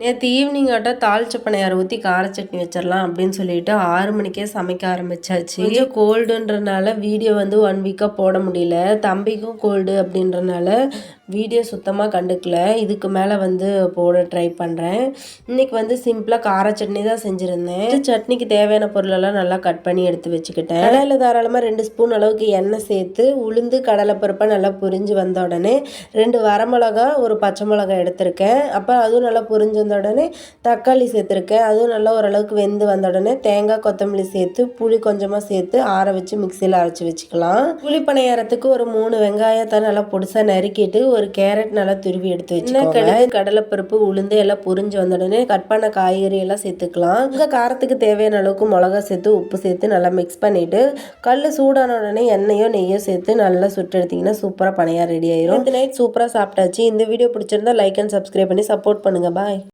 நேற்று ஈவினிங் ஆட்டம் தாளிச்ச பணியாரம் ஊற்றி கார சட்னி வச்சிடலாம் அப்படின்னு சொல்லிட்டு 6 மணிக்கே சமைக்க ஆரம்பிச்சாச்சு. கொஞ்சம் கோல்டுன்றனால வீடியோ வந்து 1 வீக்காக போட முடியல. தம்பிக்கும் கோல்டு அப்படின்றனால வீடியோ சுத்தமாக கண்டுக்கல. இதுக்கு மேலே வந்து போட ட்ரை பண்ணுறேன். இன்றைக்கி வந்து சிம்பிளாக கார சட்னி தான் செஞ்சுருந்தேன். சட்னிக்கு தேவையான பொருளெல்லாம் நல்லா கட் பண்ணி எடுத்து வச்சுக்கிட்டேன். கடாயில் தாராளமாக 2 ஸ்பூன் அளவுக்கு எண்ணெய் சேர்த்து உளுந்து கடலைப்பருப்பை நல்லா புரிஞ்சு வந்த உடனே 2 வரமிளகா ஒரு பச்சை மிளகாய் எடுத்திருக்கேன். அப்போ அதுவும் நல்லா புரிஞ்சு வந்த உடனே தக்காளி சேர்த்துருக்கேன். அதுவும் நல்லா ஓரளவுக்கு வெந்து வந்த உடனே தேங்காய் கொத்தமல்லி சேர்த்து புளி கொஞ்சமாக சேர்த்து ஆற வச்சு மிக்சியில் அரைச்சி வச்சுக்கலாம். புளி பணியாரத்துக்கு ஒரு 3 வெங்காயத்தை நல்லா பொடிசாக நறுக்கிட்டு ஒரு கேரட் நல்லா துருவி எடுத்து வச்சுக்கோங்க. கடலைப்பருப்பு உளுந்து எல்லாம் புரிஞ்சு வந்த உடனே கட் பண்ண காய்கறி எல்லாம் சேர்த்துக்கலாம். உங்கள் காரத்துக்கு தேவையான அளவுக்கு மிளகா சேர்த்து உப்பு சேர்த்து நல்லா மிக்ஸ் பண்ணிட்டு கல் சூடான உடனே எண்ணெயோ நெய்யோ சேர்த்து நல்லா சுட்டு எடுத்தீங்கன்னா சூப்பராக பணியாரம் ரெடி ஆயிரும். நைட் சூப்பராக சாப்பிட்டாச்சு. இந்த வீடியோ பிடிச்சிருந்தா லைக் அண்ட் சப்ஸ்கிரைப் பண்ணி சப்போர்ட் பண்ணுங்க. பாய்.